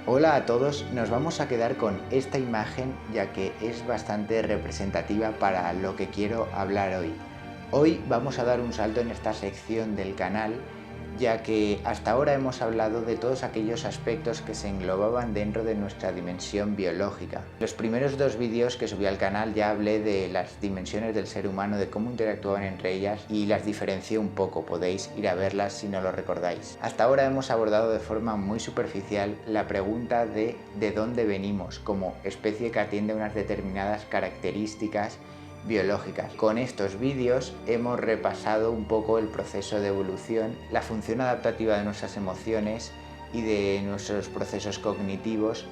Hola a todos, nos vamos a quedar con esta imagen ya que es bastante representativa para lo que quiero hablar hoy. Hoy vamos a dar un salto en esta sección del canal ya que hasta ahora hemos hablado de todos aquellos aspectos que se englobaban dentro de nuestra dimensión biológica. Los primeros dos vídeos que subí al canal ya hablé de las dimensiones del ser humano, de cómo interactuaban entre ellas y las diferencié un poco, podéis ir a verlas si no lo recordáis. Hasta ahora hemos abordado de forma muy superficial la pregunta de dónde venimos como especie que atiende a unas determinadas características biológicas. Con estos vídeos hemos repasado un poco el proceso de evolución, la función adaptativa de nuestras emociones y de nuestros procesos cognitivos,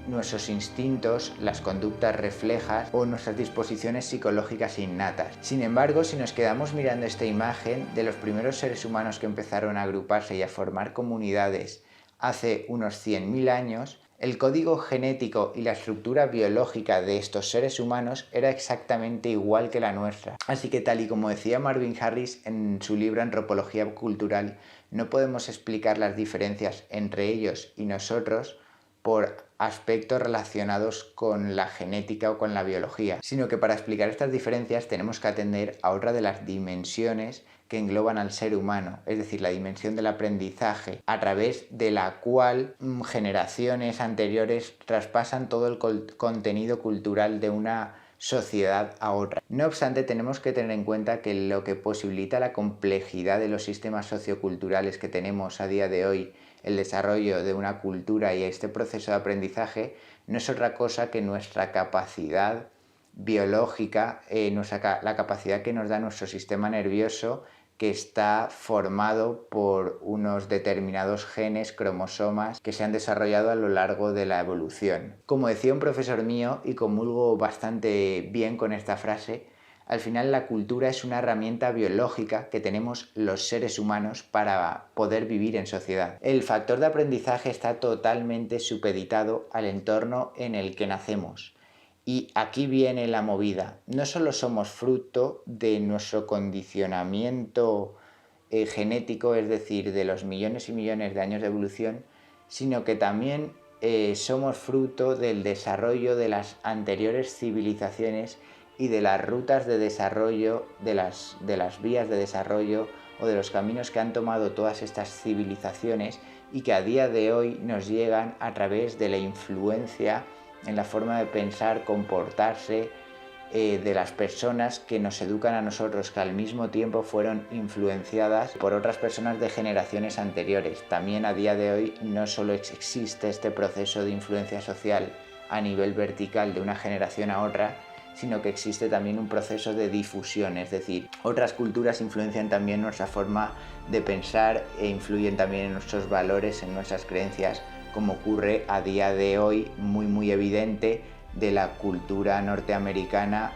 nuestros instintos, las conductas reflejas o nuestras disposiciones psicológicas innatas. Sin embargo, si nos quedamos mirando esta imagen de los primeros seres humanos que empezaron a agruparse y a formar comunidades hace unos 100.000 años, el código genético y la estructura biológica de estos seres humanos era exactamente igual que la nuestra. Así que, tal y como decía Marvin Harris en su libro Antropología Cultural, no podemos explicar las diferencias entre ellos y nosotros por aspectos relacionados con la genética o con la biología, sino que para explicar estas diferencias tenemos que atender a otra de las dimensiones que engloban al ser humano, es decir, la dimensión del aprendizaje, a través de la cual generaciones anteriores traspasan todo el contenido cultural de una sociedad a otra. No obstante, tenemos que tener en cuenta que lo que posibilita la complejidad de los sistemas socioculturales que tenemos a día de hoy, el desarrollo de una cultura y este proceso de aprendizaje, no es otra cosa que nuestra capacidad biológica, la capacidad que nos da nuestro sistema nervioso, que está formado por unos determinados genes, cromosomas, que se han desarrollado a lo largo de la evolución. Como decía un profesor mío, y comulgo bastante bien con esta frase, al final la cultura es una herramienta biológica que tenemos los seres humanos para poder vivir en sociedad. El factor de aprendizaje está totalmente supeditado al entorno en el que nacemos. Y aquí viene la movida. No solo somos fruto de nuestro condicionamiento genético, es decir, de los millones y millones de años de evolución, sino que también somos fruto del desarrollo de las anteriores civilizaciones y de las rutas de desarrollo, de las vías de desarrollo o de los caminos que han tomado todas estas civilizaciones y que a día de hoy nos llegan a través de la influencia en la forma de pensar, comportarse de las personas que nos educan a nosotros, que al mismo tiempo fueron influenciadas por otras personas de generaciones anteriores. También a día de hoy no solo existe este proceso de influencia social a nivel vertical de una generación a otra, sino que existe también un proceso de difusión, es decir, otras culturas influencian también nuestra forma de pensar e influyen también en nuestros valores, en nuestras creencias, como ocurre a día de hoy, muy evidente, de la cultura norteamericana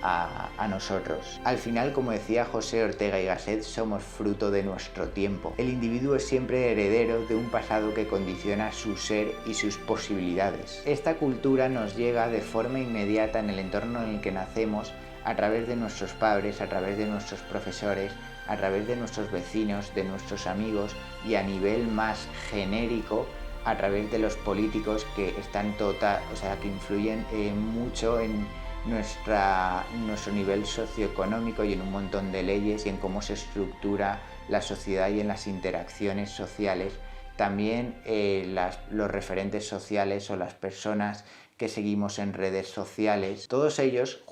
a nosotros. Al final, como decía José Ortega y Gasset, somos fruto de nuestro tiempo. El individuo es siempre heredero de un pasado que condiciona su ser y sus posibilidades. Esta cultura nos llega de forma inmediata en el entorno en el que nacemos, a través de nuestros padres, a través de nuestros profesores, a través de nuestros vecinos, de nuestros amigos y a nivel más genérico, a través de los políticos que están que influyen mucho en nuestro nivel socioeconómico y en un montón de leyes y en cómo se estructura la sociedad y en las interacciones sociales. También los referentes sociales o las personas que seguimos en redes sociales, todos ellos,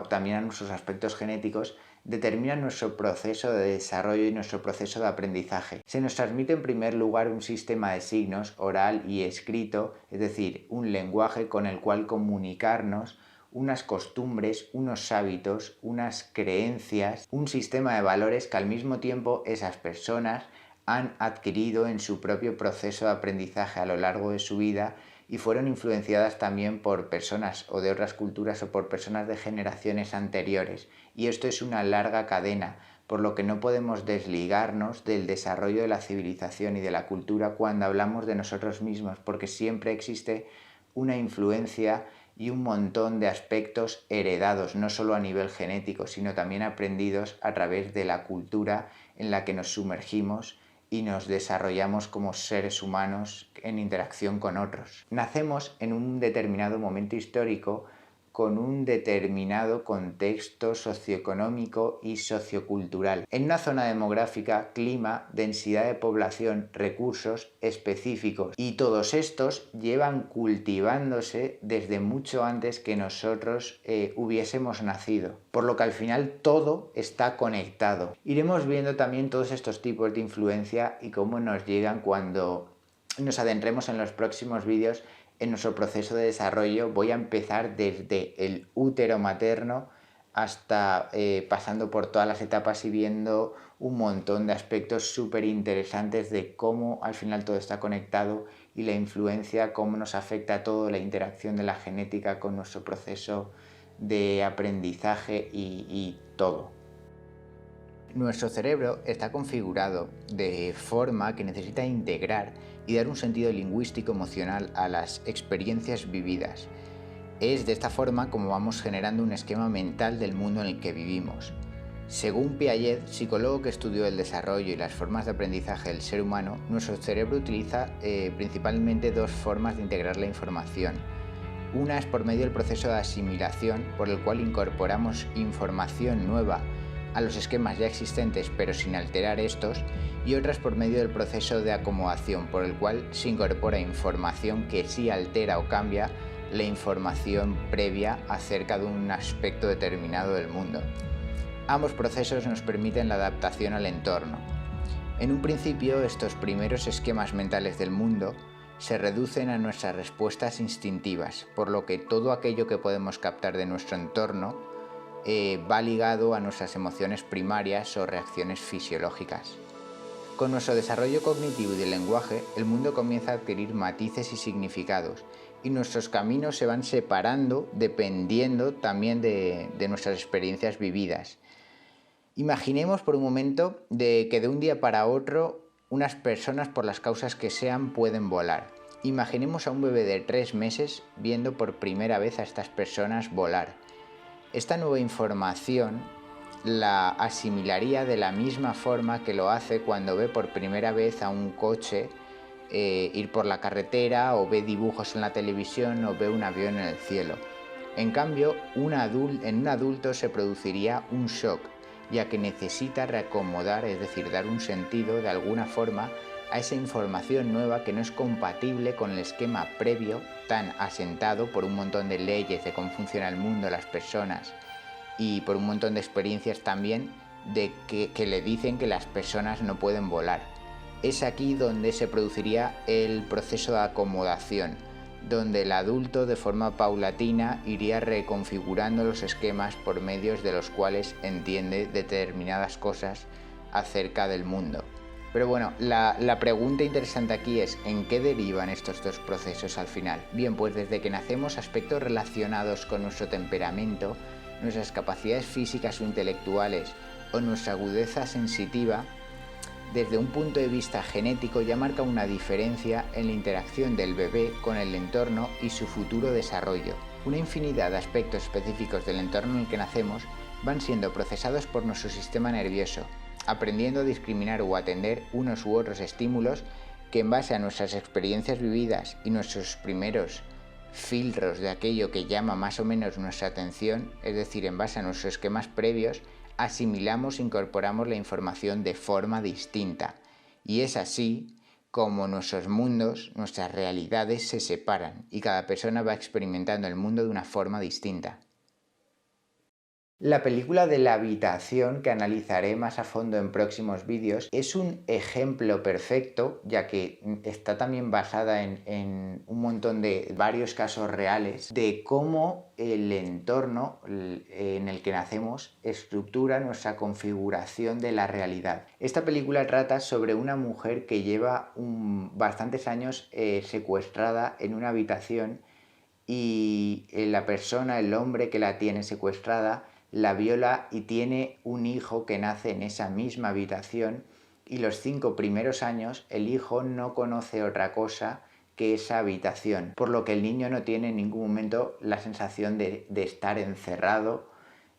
también a nuestros aspectos genéticos, determinan nuestro proceso de desarrollo y nuestro proceso de aprendizaje. Se nos transmite en primer lugar un sistema de signos oral y escrito, es decir, un lenguaje con el cual comunicarnos, unas costumbres, unos hábitos, unas creencias, un sistema de valores que al mismo tiempo esas personas han adquirido en su propio proceso de aprendizaje a lo largo de su vida y fueron influenciadas también por personas o de otras culturas o por personas de generaciones anteriores. Y esto es una larga cadena, por lo que no podemos desligarnos del desarrollo de la civilización y de la cultura cuando hablamos de nosotros mismos, porque siempre existe una influencia y un montón de aspectos heredados, no solo a nivel genético, sino también aprendidos a través de la cultura en la que nos sumergimos y nos desarrollamos como seres humanos en interacción con otros. Nacemos en un determinado momento histórico con un determinado contexto socioeconómico y sociocultural, en una zona demográfica, clima, densidad de población, recursos específicos, y todos estos llevan cultivándose desde mucho antes que nosotros hubiésemos nacido, por lo que al final todo está conectado. Iremos viendo también todos estos tipos de influencia y cómo nos llegan cuando nos adentremos en los próximos vídeos en nuestro proceso de desarrollo. Voy a empezar desde el útero materno hasta pasando por todas las etapas y viendo un montón de aspectos súper interesantes de cómo al final todo está conectado y la influencia, cómo nos afecta todo, la interacción de la genética con nuestro proceso de aprendizaje y todo. Nuestro cerebro está configurado de forma que necesita integrar y dar un sentido lingüístico emocional a las experiencias vividas. Es de esta forma como vamos generando un esquema mental del mundo en el que vivimos. Según Piaget, psicólogo que estudió el desarrollo y las formas de aprendizaje del ser humano, nuestro cerebro utiliza principalmente dos formas de integrar la información. Una es por medio del proceso de asimilación, por el cual incorporamos información nueva a los esquemas ya existentes pero sin alterar estos, y otra es por medio del proceso de acomodación, por el cual se incorpora información que sí altera o cambia la información previa acerca de un aspecto determinado del mundo. Ambos procesos nos permiten la adaptación al entorno. En un principio, estos primeros esquemas mentales del mundo se reducen a nuestras respuestas instintivas, por lo que todo aquello que podemos captar de nuestro entorno va ligado a nuestras emociones primarias o reacciones fisiológicas. Con nuestro desarrollo cognitivo y del lenguaje, el mundo comienza a adquirir matices y significados, y nuestros caminos se van separando dependiendo también de nuestras experiencias vividas. Imaginemos por un momento que de un día para otro unas personas, por las causas que sean, pueden volar. Imaginemos a un bebé de 3 meses viendo por primera vez a estas personas volar. Esta nueva información la asimilaría de la misma forma que lo hace cuando ve por primera vez a un coche ir por la carretera, o ve dibujos en la televisión, o ve un avión en el cielo. En cambio, en un adulto se produciría un shock, ya que necesita reacomodar, es decir, dar un sentido de alguna forma a esa información nueva que no es compatible con el esquema previo tan asentado por un montón de leyes de cómo funciona el mundo, las personas, y por un montón de experiencias también de que le dicen que las personas no pueden volar. Es aquí donde se produciría el proceso de acomodación, donde el adulto de forma paulatina iría reconfigurando los esquemas por medios de los cuales entiende determinadas cosas acerca del mundo. Pero bueno, la pregunta interesante aquí es ¿en qué derivan estos dos procesos al final? Bien, pues desde que nacemos, aspectos relacionados con nuestro temperamento, nuestras capacidades físicas o intelectuales o nuestra agudeza sensitiva, desde un punto de vista genético ya marca una diferencia en la interacción del bebé con el entorno y su futuro desarrollo. Una infinidad de aspectos específicos del entorno en el que nacemos van siendo procesados por nuestro sistema nervioso, aprendiendo a discriminar o atender unos u otros estímulos que, en base a nuestras experiencias vividas y nuestros primeros filtros de aquello que llama más o menos nuestra atención, es decir, en base a nuestros esquemas previos, asimilamos e incorporamos la información de forma distinta. Y es así como nuestros mundos, nuestras realidades se separan y cada persona va experimentando el mundo de una forma distinta. La película de La habitación, que analizaré más a fondo en próximos vídeos, es un ejemplo perfecto, ya que está también basada en un montón de varios casos reales de cómo el entorno en el que nacemos estructura nuestra configuración de la realidad. Esta película trata sobre una mujer que lleva bastantes años secuestrada en una habitación, y la persona, el hombre que la tiene secuestrada, la viola y tiene un hijo que nace en esa misma habitación, y los 5 primeros años el hijo no conoce otra cosa que esa habitación, por lo que el niño no tiene en ningún momento la sensación de estar encerrado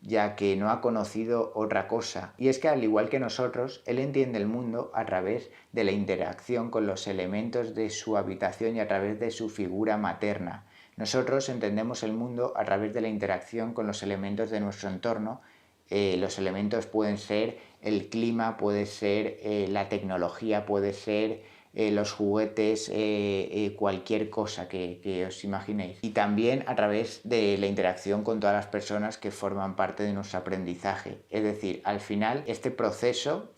ya que no ha conocido otra cosa. Y es que al igual que nosotros, él entiende el mundo a través de la interacción con los elementos de su habitación y a través de su figura materna. Nosotros entendemos el mundo a través de la interacción con los elementos de nuestro entorno. Los elementos pueden ser el clima, puede ser la tecnología, puede ser los juguetes, cualquier cosa que os imaginéis. Y también a través de la interacción con todas las personas que forman parte de nuestro aprendizaje. Es decir, al final este proceso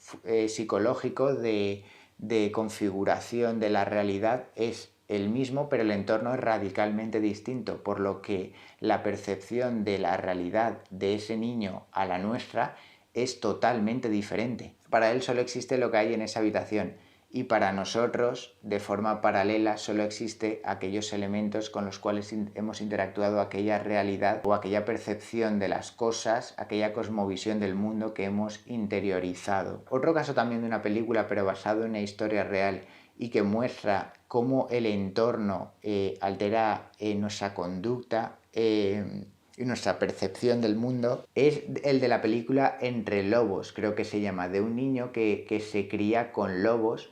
psicológico de configuración de la realidad es el mismo, pero el entorno es radicalmente distinto, por lo que la percepción de la realidad de ese niño a la nuestra es totalmente diferente. Para él solo existe lo que hay en esa habitación y para nosotros, de forma paralela, solo existe aquellos elementos con los cuales hemos interactuado, aquella realidad o aquella percepción de las cosas, aquella cosmovisión del mundo que hemos interiorizado. Otro caso también de una película, pero basado en una historia real y que muestra cómo el entorno altera nuestra conducta y nuestra percepción del mundo, es el de la película Entre lobos, creo que se llama, de un niño que se cría con lobos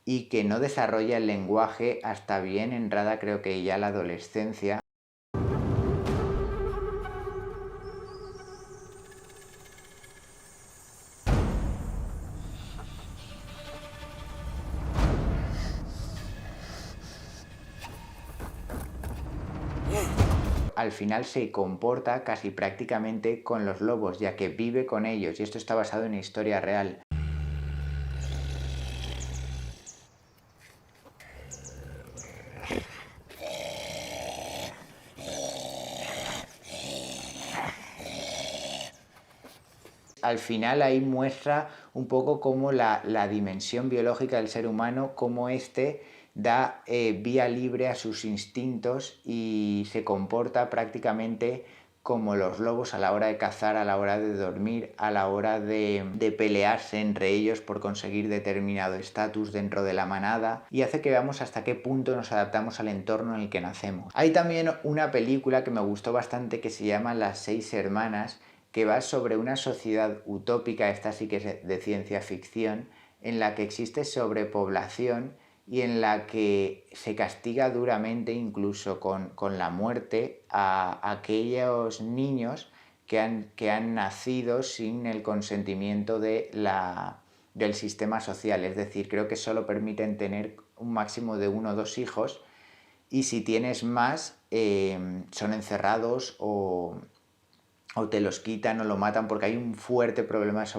y que no desarrolla el lenguaje hasta bien entrada, creo que ya la adolescencia. Al final se comporta casi prácticamente con los lobos, ya que vive con ellos, y esto está basado en una historia real. Al final ahí muestra un poco cómo la dimensión biológica del ser humano, cómo éste da vía libre a sus instintos y se comporta prácticamente como los lobos a la hora de cazar, a la hora de dormir, a la hora de pelearse entre ellos por conseguir determinado estatus dentro de la manada, y hace que veamos hasta qué punto nos adaptamos al entorno en el que nacemos. Hay también una película que me gustó bastante que se llama Las seis hermanas, que va sobre una sociedad utópica, esta sí que es de ciencia ficción, en la que existe sobrepoblación y en la que se castiga duramente, incluso con la muerte, a aquellos niños que han nacido sin el consentimiento del sistema social. Es decir, creo que solo permiten tener un máximo de 1 o 2 hijos, y si tienes más, son encerrados o te los quitan o lo matan, porque hay un fuerte problema de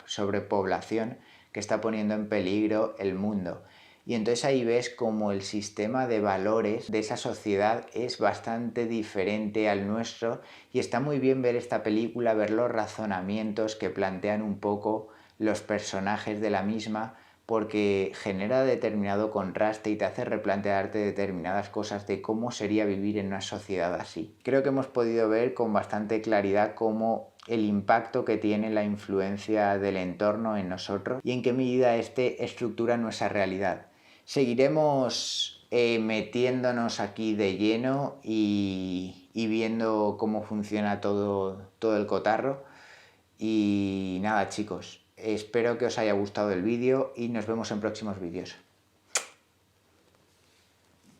sobrepoblación que está poniendo en peligro el mundo. Y entonces ahí ves como el sistema de valores de esa sociedad es bastante diferente al nuestro, y está muy bien ver esta película, ver los razonamientos que plantean un poco los personajes de la misma, porque genera determinado contraste y te hace replantearte determinadas cosas de cómo sería vivir en una sociedad así. Creo que hemos podido ver con bastante claridad cómo el impacto que tiene la influencia del entorno en nosotros y en qué medida este estructura nuestra realidad. Seguiremos metiéndonos aquí de lleno y viendo cómo funciona todo el cotarro. Y nada, chicos, espero que os haya gustado el vídeo y nos vemos en próximos vídeos.